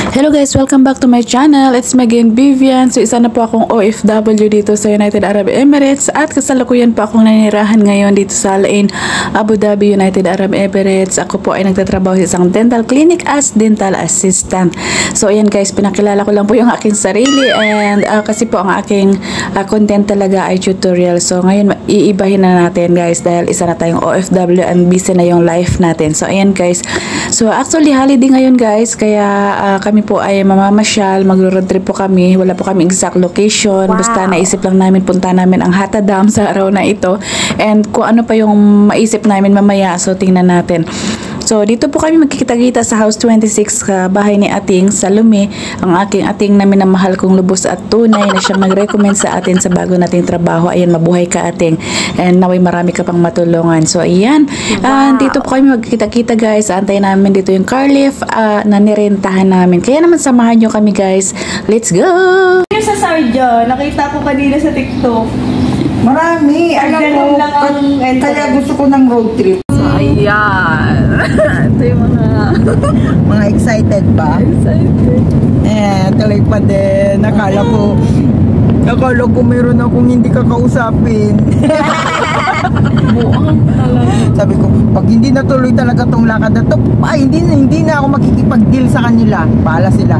Hello guys, welcome back to my channel. It's me again, Vivian. So isa na po akong OFW dito sa United Arab Emirates at kasalukuyan po akong nanirahan ngayon dito sa Al Ain, Abu Dhabi, United Arab Emirates. Ako po ay nagtatrabaho sa isang dental clinic as dental assistant. So ayan guys, pinakilala ko lang po yung aking sarili and kasi po ang aking content talaga ay tutorial. So ngayon iibahin na natin guys dahil isa na tayong OFW and busy na yung life natin. So ayan guys, so actually holiday ngayon guys, kaya kami po ay mamamasyal, magro-road trip po kami. Wala po kami exact location. Wow. Basta naisip lang namin, punta namin ang Hatta Dam sa araw na ito. And kung ano pa yung maisip namin mamaya, so tingnan natin. So dito po kami magkikita-kita sa House 26, bahay ni Ating Salome, ang aking ating na minamahal kong lubos at tunay na siya mag-recommend sa atin sa bago nating trabaho. Ayan, mabuhay ka Ating, and naway marami ka pang matulungan. So ayan, dito po kami magkikita-kita guys. Antayin namin dito yung car lift na nirentahan namin. Kaya naman samahan nyo kami guys. Let's go! Yung sa Sarja, nakita ko kanina sa TikTok. Marami. Alam mo, kaya gusto ko ng road trip. So ayan. Ito yung mga excited ba? excited. Tuloy pa din. Akala ko meron akong hindi kakausapin. Buang talaga. Sabi ko, pag hindi natuloy talaga tong lakad na to, hindi na ako makikipag-deal sa kanila. Bahala sila.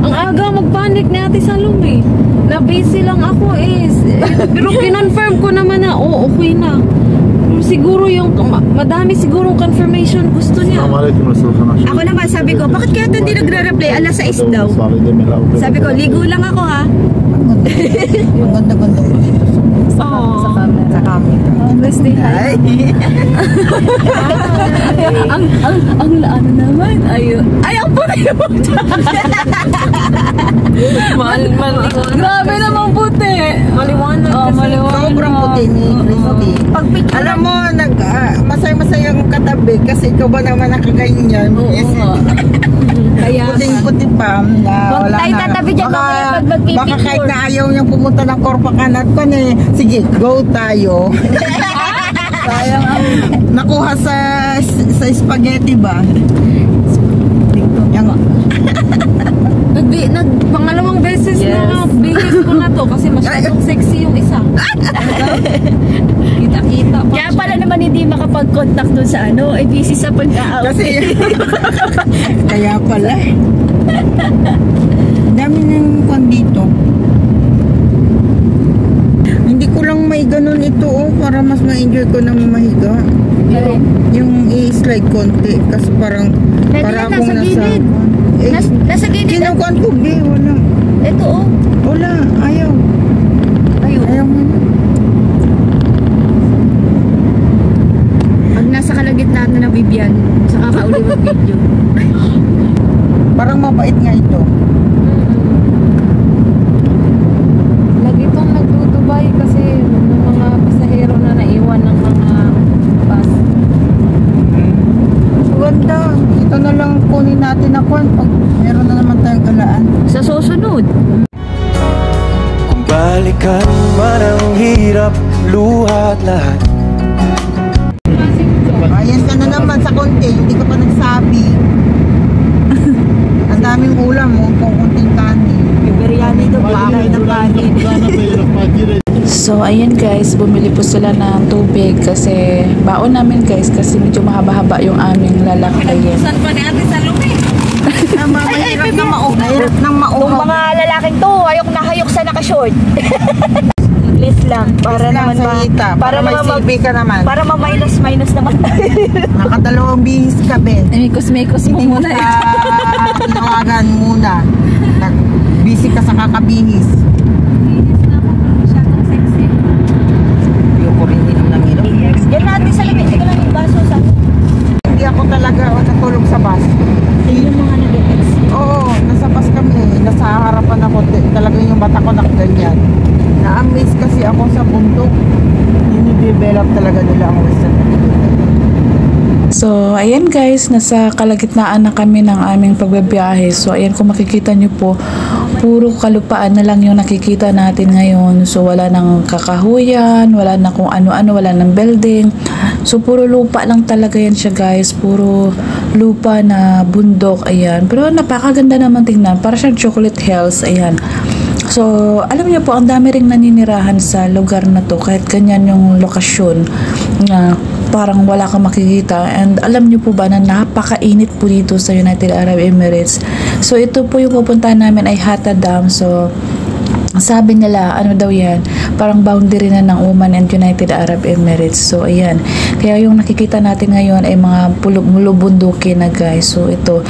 Ang aga magpanik ni Ate Salome. Na busy lang ako pero kinonfirm ko naman na okay na. Siguro yung madami siguro confirmation gusto niya. Ako naman sabi ko, bakit kaya hindi nagre-reply? Alas 6 daw. Sabi ko, ligo lang ako ha. Ang ganda-ganda ko dito sa camera. Let's stay high. ang ano naman ay ang puti mo. Grabe naman puti. Maliwanag kasi. Maliwanag. Sobrang puti ni Christy. Alam mo, masaya-masayang katabi kasi ikaw ba naman nakaganyan? Oo nga. Kaya puting-puti pa. Wala Tayo na. tatabi dyan mamaya pag Baka kahit mag-picture. na ayaw niyang pumunta ng Corpacanat ko sige, go tayo. Sayang ang Nakuha sa spaghetti ba? Pangalawang beses na bihis ko na to kasi masyadong sexy yung isa. Kita-kita pa. Kaya pala naman hindi makapag-contact dun sa busy sa pag-out. Kasi kaya pala. Dami ng kwan dito. Hindi ko lang may ganun ito para mas ma-enjoy ko ng mahiga. Yung i-slide konti kasi parang Pwede para na, akong nasa nasa gilid. Nasa gilid. Kinukuan ko wala. Ito Wala, ayaw. Ayaw mo na. Pag nasa kalagitnaan na ng Vivian, saka kauli mag-video. Parang mabait nga ito. Lagi itong nagdudubay kasi ng mga pasahero na naiwan ng mga bus. Ganda. Ito na lang kunin natin na kwan pag meron na naman tayong galaan. Sa susunod. Kung balikan man ang hirap, luha at lahat. Ayan ka na naman sa konti, hindi ka pa nagsabi. Ang daming ulam kung kunting kanin. Biryani ito, bakay ng kanin. So ayan guys, bumili po sila ng tubig kasi baon namin guys kasi medyo mahaba-haba yung aming lalakayin. Saan pa ni Ate Salome? Mahirap na mahirap ng Yung mga lalaking to, ayok na hayok sa nakashort. Please lang, para naman para may silbi ka naman. para ma-minus naman. Nakadalawang bihis ka, Ben. Mekos-mekos mo Hindi mo muna. tinawagan muna. Busy ka sa kakabihis. Masyadong sexy. Ayoko rin inom ng inom. Yan natin sa limit, tika lang yung baso sa... Hindi ako talaga natulog sa bus. Yung mga nag-ex. Oo, nasa bus kami. Nasa harapan ako. Talagang yung mata ko nakaganyan. Na-amaze kasi ako sa bundok. Dinidevelop talaga nila ang Western. So ayan guys, nasa kalagitnaan na kami ng aming pagbabiyahe. So ayan, kung makikita nyo po, puro kalupaan na lang yung nakikita natin ngayon. So wala nang kakahuyan, wala na kung ano-ano, wala nang building. So puro lupa lang talaga yan siya guys, puro lupa na bundok, ayan. Pero napakaganda naman tingnan, para siyang chocolate hills, ayan. So, alam niyo po, ang dami ring naninirahan sa lugar na to, kahit ganyan yung lokasyon na parang wala kang makikita. And alam niyo po ba na napakainit po dito sa United Arab Emirates. So, ito po yung pupuntahan namin ay Hatta Dam. So, sabi nila, ano daw yan, parang boundary na ng Oman and United Arab Emirates. So, ayan. Kaya yung nakikita natin ngayon ay mga mulubundukin na guys. So, ito.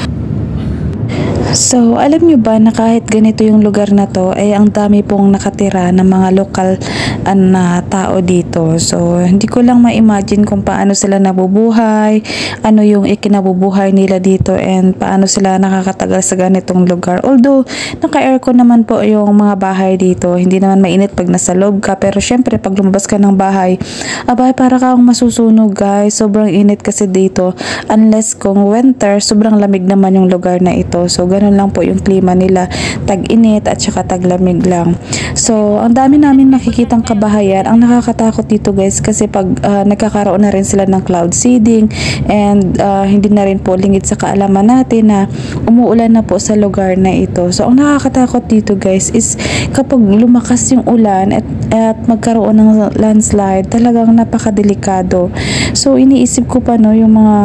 So, alam nyo ba na kahit ganito yung lugar na to, ay ang dami pong nakatira ng mga lokal na tao dito. So, hindi ko lang ma-imagine kung paano sila nabubuhay, ano yung ikinabubuhay nila dito, and paano sila nakakatagal sa ganitong lugar. Although, naka-aircon naman po yung mga bahay dito. Hindi naman mainit pag nasa loob ka, pero syempre, pag lumabas ka ng bahay, abay, para kang masusunog guys. Sobrang init kasi dito. Unless kung winter, sobrang lamig naman yung lugar na ito. So, ganun lang po yung klima nila, tag-init at saka taglamig lang. So, ang dami namin nakikitang kabahayan. Ang nakakatakot dito guys kasi pag nagkakaroon na rin sila ng cloud seeding and hindi na rin po lingid sa kaalaman natin na umuulan na po sa lugar na ito. So, ang nakakatakot dito guys is kapag lumakas yung ulan at magkaroon ng landslide, talagang napakadelikado. So, iniisip ko pa no yung mga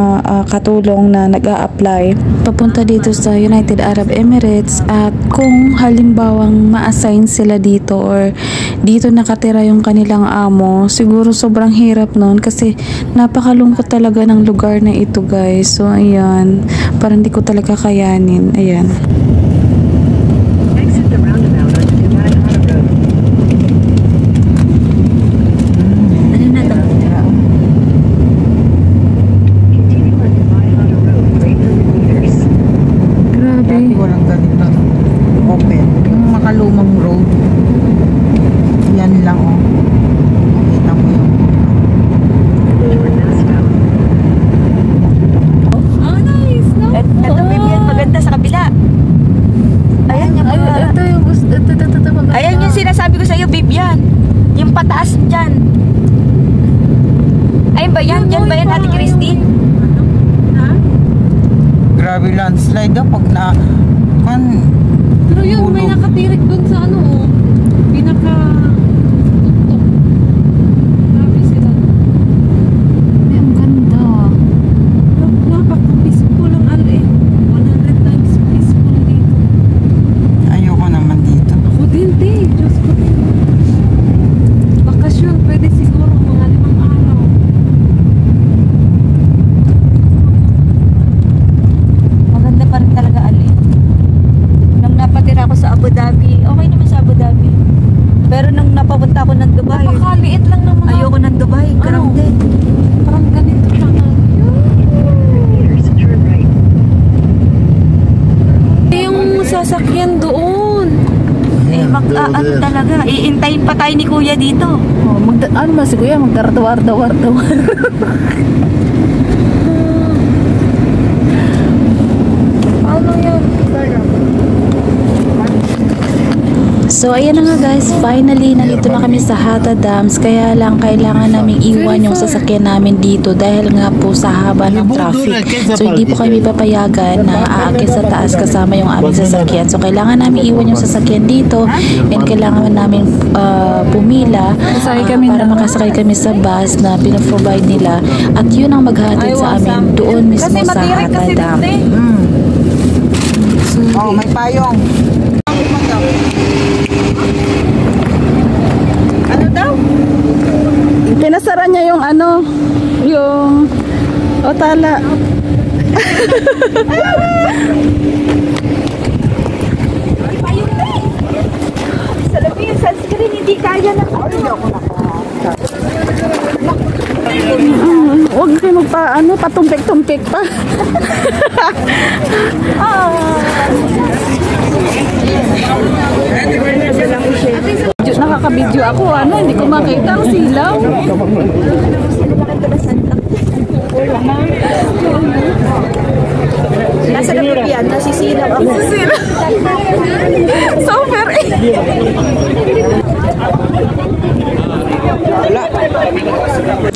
katulong na nag-a-apply papunta dito sa United Arab Emirates, at kung halimbawang ma-assign sila dito or dito nakatira yung kanilang amo, siguro sobrang hirap nun kasi napakalungkot talaga ng lugar na ito guys. So ayan, parang hindi ko talaga kayanin. Ayan. Walang ganito open. Yung makalumang road, yan lang oh. Makita mo yung Oh, nice, no? Ito, Vivian, maganda sa kabila. Ayan yung Ito yung gusto. Ito, maganda. Ayan yung sinasabi ko sa iyo, Vivian. Yung pataas dyan. Ayun ba yan? Yan ba yan, Ate Christy? grabe landslide daw pag na Pero yun, may nakatirik dun sa ano, oh. Pinaka tuktok. Grabe sila. Ay, ang ganda. Napaka-peaceful ang ano eh. 100 times peaceful dito. ayoko naman dito. Ako din, Diyos ko din. Bakasyon, pwede siguro mga 5 araw. Maganda pa rin talaga, Ali. Nung napatira ako sa Abu Dhabi, okay naman sa Abu Dhabi. Pero nung napapunta ako ng Dubai, Napakaliit lang ng mga... ayoko ng Dubai, grounded. Parang ganito siya nga. Yung sasakyan doon. Eh, ano talaga, iintayin pa tayo ni Kuya dito. Oh, ano ba si Kuya? Magdardawar-dawar-dawar. Ano yan? So, ayan na nga guys, finally, nandito na kami sa Hatta Dams, kaya lang kailangan naming iwan yung sasakyan namin dito dahil nga po sa haba ng traffic. So, hindi po kami papayagan na aakyat sa taas kasama yung aming sasakyan. So, kailangan namin iwan yung sasakyan dito and kailangan namin pumila para makasakay kami sa bus na pinaprovide nila at yun ang maghatid sa amin doon mismo sa Hatta Dam. Oh, may payong. Ano daw? Pinasara niya yung ano, yung otala. Ayun na eh. Salabi yung sunscreen, hindi kaya na. Huwag kayo patumpik-tumpik pa. Nakaka-video ako, hindi ko makita ang silaw. Nasa na Vivian, nasisilaw ako. So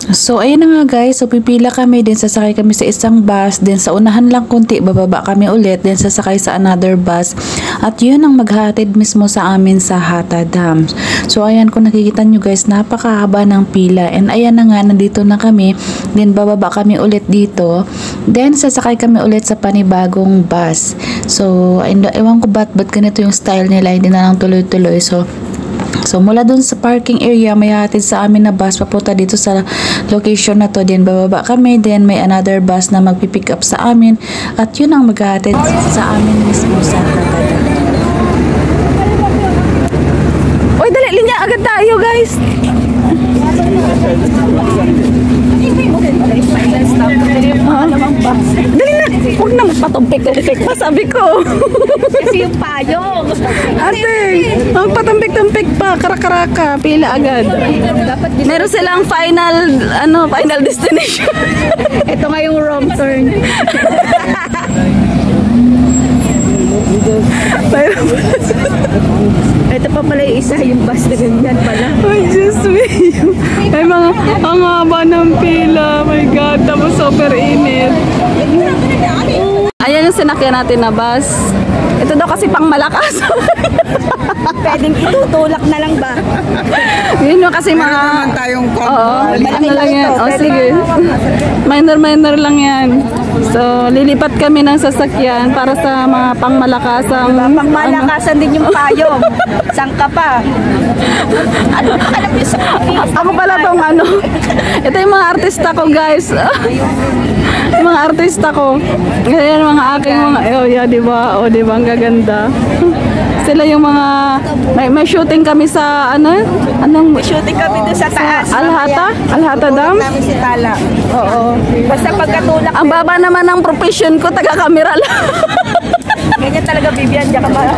So ayun na nga guys, so pipila kami, din sasakay kami sa isang bus, din sa unahan lang konti, bababa kami ulit, din sasakay sa another bus, at yun ang maghatid mismo sa amin sa Hata Dam. So ayan, kung nakikita nyo guys, napakahaba ng pila, and ayan na nga, nandito na kami, din bababa kami ulit dito, then sasakay kami ulit sa panibagong bus. So ewan ko ba't ganito yung style nila, hindi na lang tuloy-tuloy. So mula dun sa parking area, may hatid sa amin na bus papunta dito sa location na to. Then bababa kami, then may another bus na magpipick up sa amin, at yun ang maghatid sa amin mismo sa Hatadan. Uy, dali, linya agad tayo guys. Dali na, huwag na magpatumpik-tumpik pa, sabi ko. Kasi yung payong. Ate, ang patumpik-tumpik pa, karakaraka, pila agad. Meron silang final destination. Ito nga yung wrong turn. Ito pa pala yung isa, yung bus na ganyan pala. Ay, just wait. Ay, ang haba ng pila. My God, tapos super init. Ayan yung sinakyan natin na bus. Ito daw kasi pang malakas. Pwedeng itutulak na lang ba? Yun yung kasi mga... naman tayong Oo, convoy. ano lang yan. O, sige. Minor lang yan. So, lilipat kami ng sasakyan para sa mga pangmalakasang... Pangmalakasan din yung payong. Sangka pa. Ano alam niyo sa Ako pala tong ito yung mga artista ko guys. Yung mga artista ko. Ayan mga aking mga, oh yeah, diba? O diba, ang gaganda. Sila yung mga, may shooting kami sa, anong, shooting kami doon sa taas. Alhata Dam? Namin si Tala. Oo. Basta pagkatulak. Ang baba naman ng profession ko, taga-camera lang. Ganyan talaga, Vivian. Diyan ka ba?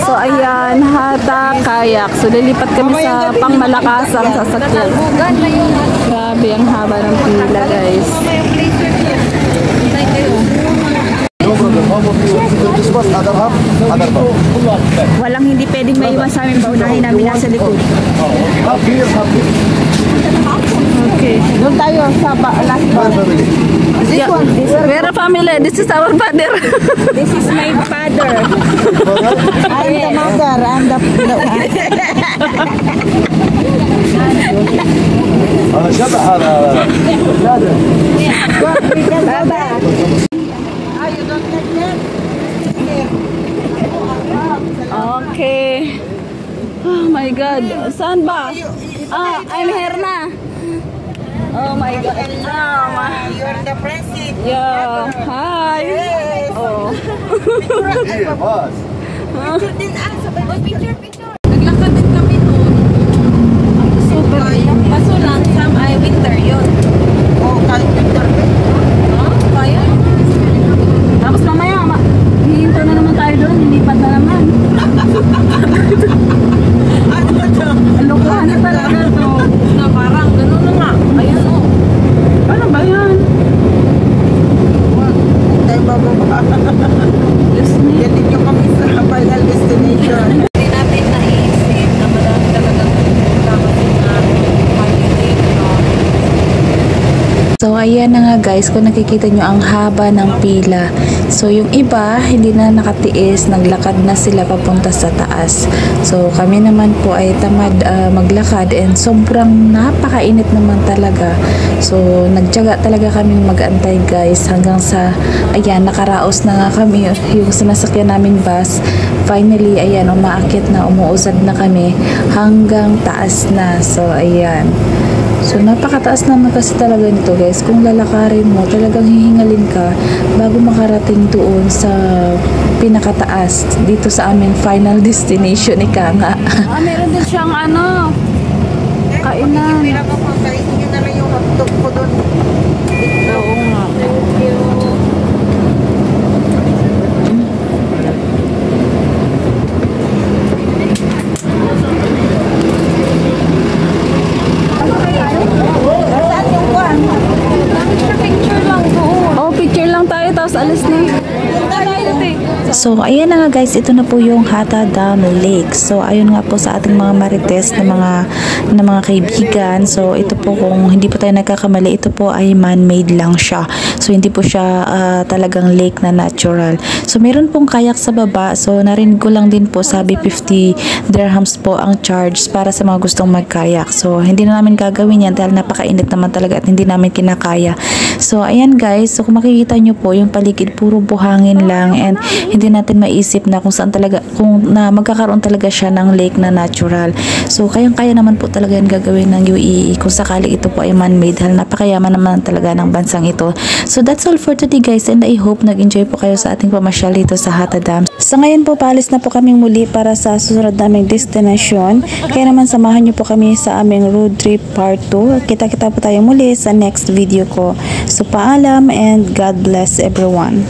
So ayan, Hata Kayak. So lilipat kami sa pangmalakasang sasakyan. Grabe, ang haba ng pila guys. Walang hindi pwedeng maiwan sa amin. Baunahin namin nasa likod. Okay. Doon tayo sa last bus. Yeah. We're a family. This is our father. This is my father. I'm the mother. I'm the... هذا شبح هذا Baba. Okay. Oh my God. Saan ba? I'm here na. Oh my God. You're the president. Yeah. Hi. Oh. Naglakad din kami doon. Super. Kaso lang, Sam, ay winter yun. Oh, calculator. Kaya? Tapos mamaya, hihinto na naman tayo doon. Lilipat na naman. Ang lokohan na talaga to. Na parang gano'n na nga. Ayan o. Ano ba yan? Tayo bababa. Yatin nyo kami sa final destination. Hindi natin naisip na madami talaga dapat na holiday. So ayan na nga guys, kung nakikita nyo ang haba ng pila. So yung iba, hindi na nakatiis, naglakad na sila papunta sa taas. So kami naman po ay tamad maglakad, and sobrang napakainit naman talaga. So nagtiyaga talaga kaming mag-antay guys hanggang sa, ayan, nakaraos na nga kami yung sinasakyan naming bus. Finally, ayan, umaakit na, umuusad na kami hanggang taas na. So ayan. So, napakataas naman kasi talaga nito guys. Kung lalakarin mo, talagang hihingalin ka bago makarating doon sa pinakataas dito sa aming final destination, ika nga. Meron din siyang kainan. Pira ko kung kainin nyo na lang yung hotdog ko doon. Oo nga. Thank you. So, ayan na nga guys, ito na po yung Hata Dam Lake. So, ayun nga po sa ating mga marites na mga kaibigan. So, ito po kung hindi po tayo nagkakamali, ito po ay man-made lang siya. So, hindi po siya talagang lake na natural. So, meron pong kayak sa baba. So, narinig ko lang din po, sabi 50 dirhams po ang charge para sa mga gustong magkayak. So, hindi na namin gagawin yan dahil napakainit naman talaga at hindi namin kinakaya. So, ayan guys. So, kung makikita nyo po, yung paligid puro buhangin lang and hindi natin maisip na kung saan talaga, kung na magkakaroon talaga siya ng lake na natural. So, kayang-kaya naman po talaga yan gagawin ng UAE kung sakali ito po ay man-made. Dahil napakayaman naman talaga ng bansang ito. So, that's all for today guys and I hope nag-enjoy po kayo sa ating pamasyal dito sa Hata Dam. So, ngayon po, paalis na po kaming muli para sa susunod naming destination. Kaya naman samahan nyo po kami sa aming road trip part 2. Kita-kita po tayo muli sa next video ko. So, paalam and God bless everyone.